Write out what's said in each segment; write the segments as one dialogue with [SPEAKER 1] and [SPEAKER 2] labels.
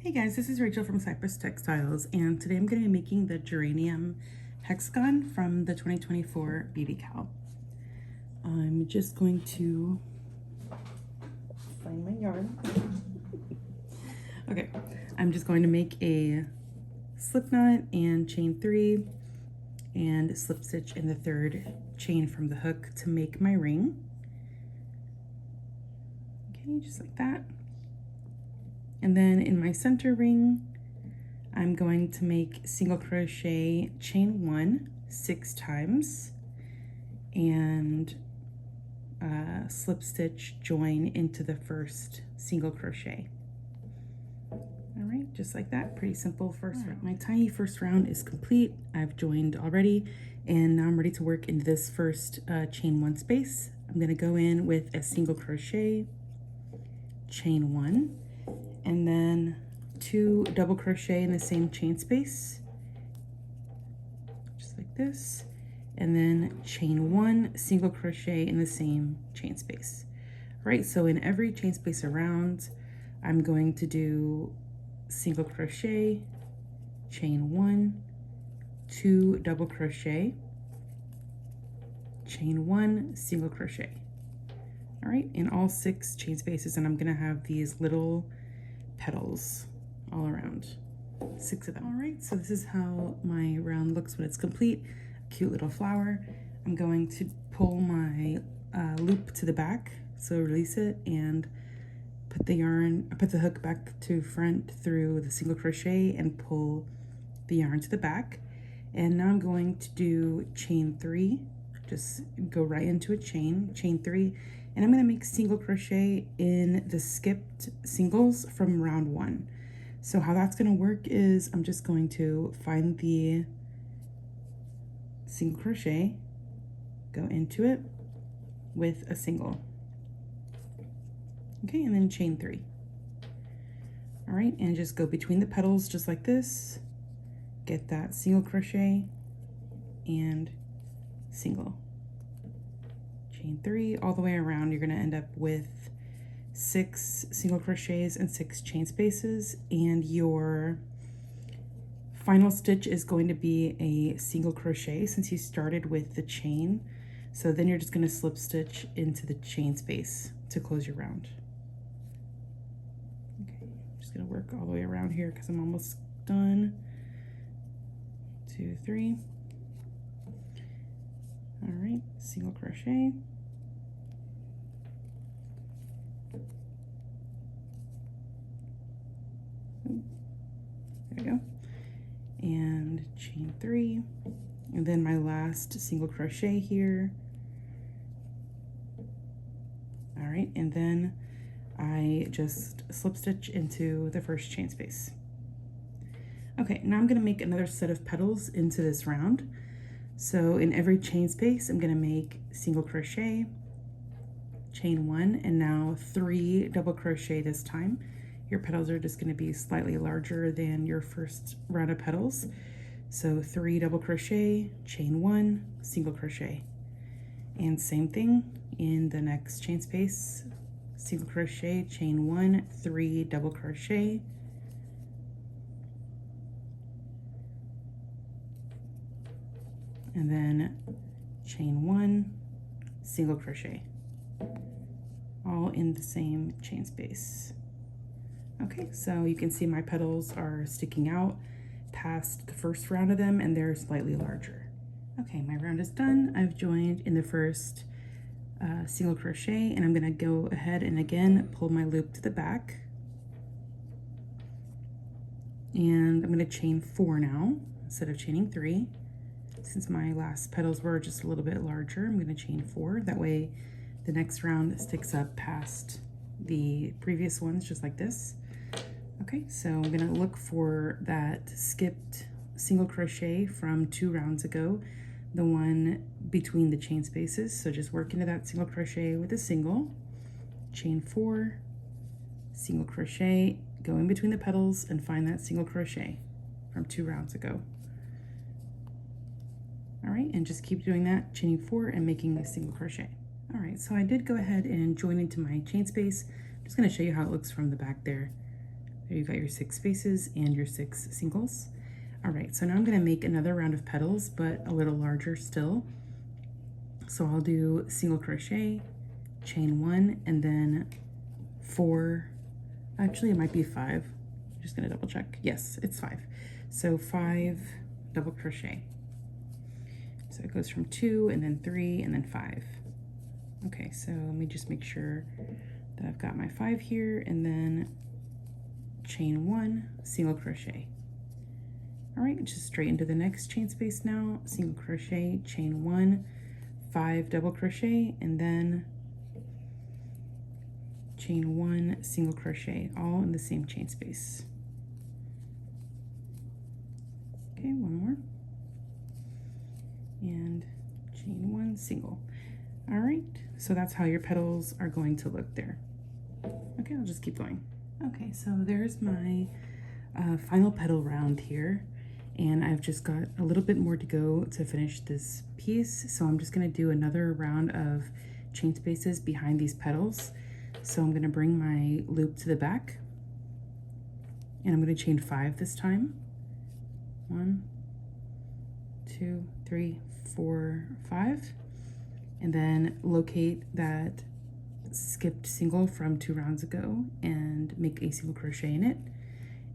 [SPEAKER 1] Hey guys, this is Rachel from Cypress Textiles, and today I'm going to be making the Geranium Hexagon from the 2024 VVCAL. I'm just going to find my yarn. Okay, I'm just going to make a slip knot and chain 3 and slip stitch in the 3rd chain from the hook to make my ring. Okay, just like that. And then in my center ring, I'm going to make single crochet chain 1 6 times and slip stitch join into the first single crochet. All right, just like that, pretty simple first round. My tiny first round is complete. I've joined already, and now I'm ready to work in this first chain 1 space. I'm gonna go in with a single crochet, chain 1, and then 2 double crochet in the same chain space, just like this, and then chain 1 single crochet in the same chain space. All right, so in every chain space around, I'm going to do single crochet, chain 1, 2 double crochet, chain 1 single crochet. All right, in all 6 chain spaces, and I'm gonna have these little petals all around, 6 of them. All right, so this is how my round looks when it's complete. A cute little flower. I'm going to pull my loop to the back, so release it and put the hook back to front through the single crochet and pull the yarn to the back. And now I'm going to do chain 3, just go right into a chain 3, and I'm going to make single crochet in the skipped singles from round 1. So how that's going to work is I'm just going to find the single crochet, go into it with a single. Okay, and then chain 3. All right, and just go between the petals just like this, get that single crochet and single. Chain 3 all the way around. You're going to end up with 6 single crochets and 6 chain spaces, and your final stitch is going to be a single crochet since you started with the chain. So then you're just going to slip stitch into the chain space to close your round. Okay, I'm just going to work all the way around here because I'm almost done. 2 3. All right, single crochet, there we go, and chain 3, and then my last single crochet here. All right, and then I just slip stitch into the first chain space. Okay, now I'm going to make another set of petals into this round. So in every chain space, I'm going to make single crochet, chain 1, and now 3 double crochet this time. Your petals are just going to be slightly larger than your first round of petals. So 3 double crochet, chain 1, single crochet. And same thing in the next chain space, single crochet, chain 1, 3 double crochet, and then chain 1, single crochet, all in the same chain space. Okay, so you can see my petals are sticking out past the first round of them, and they're slightly larger. Okay, my round is done. I've joined in the first single crochet, and I'm gonna go ahead and again pull my loop to the back, and I'm gonna chain 4 now instead of chaining 3. Since my last petals were just a little bit larger, I'm going to chain 4. That way the next round sticks up past the previous ones, just like this. Okay, so I'm going to look for that skipped single crochet from 2 rounds ago, the one between the chain spaces. So just work into that single crochet with a single, chain 4, single crochet, go in between the petals and find that single crochet from 2 rounds ago. All right, and just keep doing that, chaining 4 and making a single crochet. All right, so I did go ahead and join into my chain space. I'm just going to show you how it looks from the back there. There you've got your 6 spaces and your 6 singles. All right, so now I'm gonna make another round of petals, but a little larger still. So I'll do single crochet, chain 1, and then 4, actually it might be 5. I'm just gonna double check. Yes, it's 5. So 5 double crochet. So it goes from 2 and then 3 and then 5. Okay, so let me just make sure that I've got my 5 here, and then chain 1, single crochet. All right, just straight into the next chain space now, single crochet, chain 1, 5 double crochet, and then chain 1, single crochet, all in the same chain space. Okay, one more, and chain 1, single. All right, so that's how your petals are going to look there. Okay, I'll just keep going. Okay, so there's my final petal round here, and I've just got a little bit more to go to finish this piece. So I'm just gonna do another round of chain spaces behind these petals. So I'm gonna bring my loop to the back, and I'm gonna chain 5 this time. 1, 2, 3, 4, 5, and then locate that skipped single from 2 rounds ago and make a single crochet in it,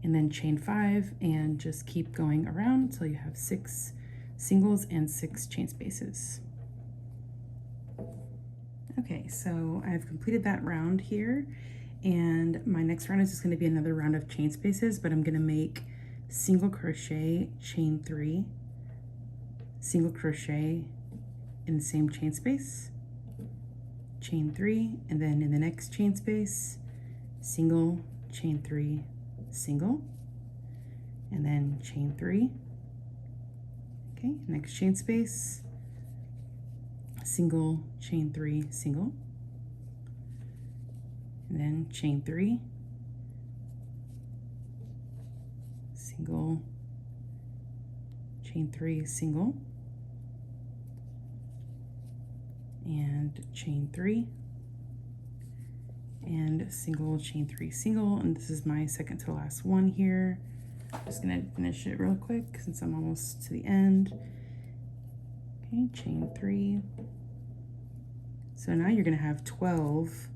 [SPEAKER 1] and then chain 5 and just keep going around until you have 6 singles and 6 chain spaces. Okay, so I've completed that round here, and my next round is just going to be another round of chain spaces, but I'm going to make single crochet, chain 3, single crochet in the same chain space, chain 3, and then in the next chain space, single, chain 3, single, and then chain 3. Okay, next chain space, single, chain 3, single, and then chain 3, single, chain 3, single, and chain 3, and single, chain 3, single, and this is my second to last one here. I'm just gonna finish it real quick since I'm almost to the end. Okay, chain 3. So now you're gonna have 12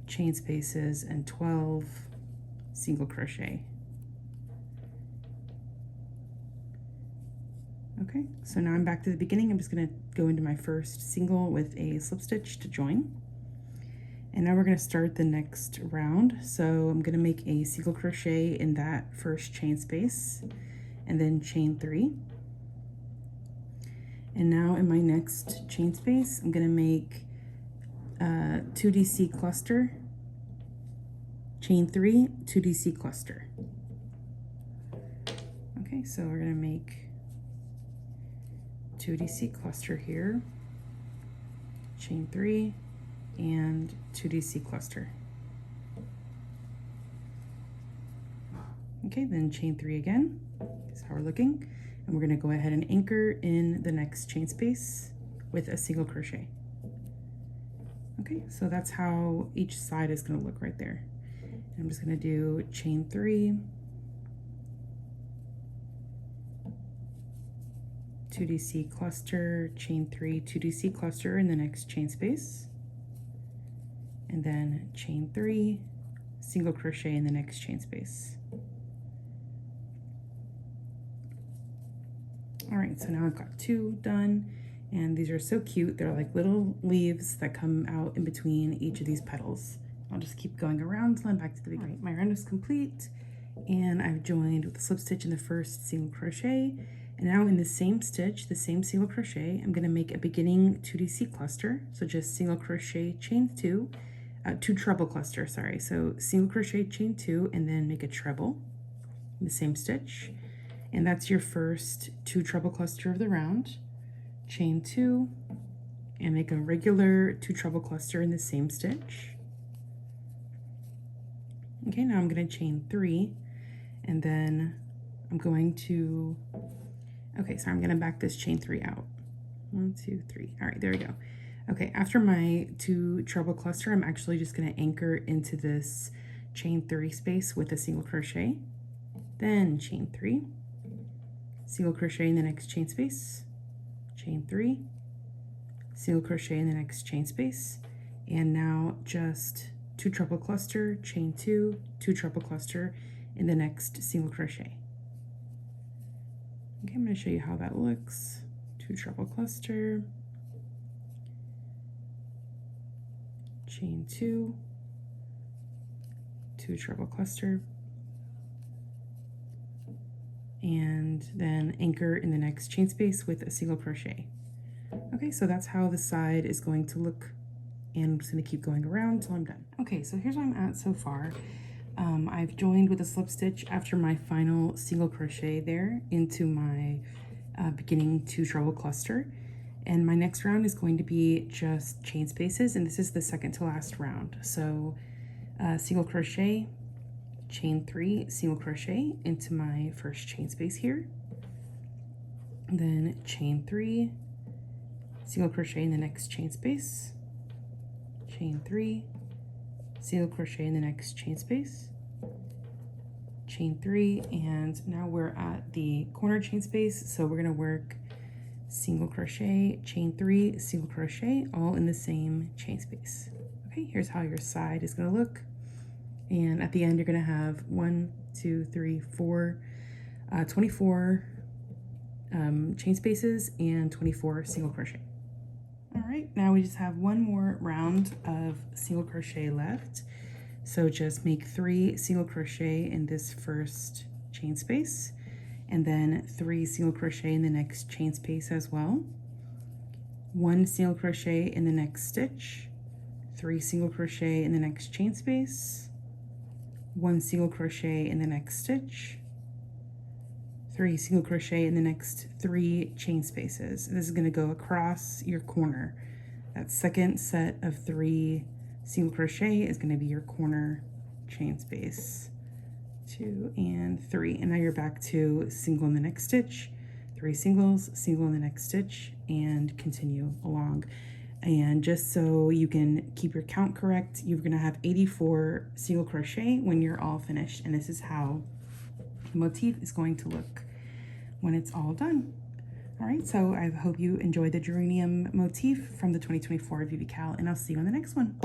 [SPEAKER 1] chain spaces and 12 single crochet. Okay, so now I'm back to the beginning. I'm just gonna go into my first single with a slip stitch to join. And now we're gonna start the next round. So I'm gonna make a single crochet in that first chain space and then chain 3. And now in my next chain space, I'm gonna make 2DC cluster, chain 3, 2DC cluster. Okay, so we're gonna make 2DC cluster here, chain 3, and 2DC cluster. Okay, then chain 3 again, is how we're looking. And we're gonna go ahead and anchor in the next chain space with a single crochet. Okay, so that's how each side is gonna look right there. And I'm just gonna do chain 3, 2DC cluster, chain 3, 2DC cluster in the next chain space, and then chain 3, single crochet in the next chain space. All right, so now I've got 2 done, and these are so cute. They're like little leaves that come out in between each of these petals. I'll just keep going around until I'm back to the beginning. All right, my round is complete, and I've joined with a slip stitch in the first single crochet. And now in the same stitch, the same single crochet, I'm gonna make a beginning 2DC cluster. So just single crochet, chain 2, 2 treble cluster, sorry. So single crochet, chain 2, and then make a treble in the same stitch. And that's your first 2 treble cluster of the round. Chain 2, and make a regular 2 treble cluster in the same stitch. Okay, now I'm gonna chain 3, and then I'm going to, okay, so I'm gonna back this chain 3 out. 1, 2, 3, all right, there we go. Okay, after my 2 treble cluster, I'm actually just gonna anchor into this chain 3 space with a single crochet, then chain 3, single crochet in the next chain space, chain 3, single crochet in the next chain space, and now just 2 treble cluster, chain 2, 2 treble cluster in the next single crochet. Okay, I'm going to show you how that looks. 2 treble cluster, chain 2, 2 treble cluster, and then anchor in the next chain space with a single crochet. Okay, so that's how the side is going to look, and I'm just going to keep going around until I'm done. Okay, so here's where I'm at so far. I've joined with a slip stitch after my final single crochet there into my beginning 2 treble cluster, and my next round is going to be just chain spaces, and this is the second to last round. So single crochet, chain 3, single crochet into my first chain space here, then chain 3, single crochet in the next chain space, chain 3, single crochet in the next chain space, chain 3, and now we're at the corner chain space, so we're going to work single crochet, chain 3, single crochet, all in the same chain space. Okay, here's how your side is going to look, and at the end you're going to have 1, 2, 3, 4, 24 chain spaces and 24 single crochet. All right, now we just have one more round of single crochet left. So just make 3 single crochet in this first chain space, and then 3 single crochet in the next chain space as well. 1 single crochet in the next stitch, 3 single crochet in the next chain space, 1 single crochet in the next stitch, 3 single crochet in the next 3 chain spaces. This is going to go across your corner. That second set of 3 single crochet is going to be your corner chain space. 2 and 3, and now you're back to single in the next stitch, 3 singles, single in the next stitch, and continue along. And just so you can keep your count correct, you're going to have 84 single crochet when you're all finished, and this is how the motif is going to look when it's all done. All right, so I hope you enjoyed the geranium motif from the 2024 VVCAL, and I'll see you on the next one.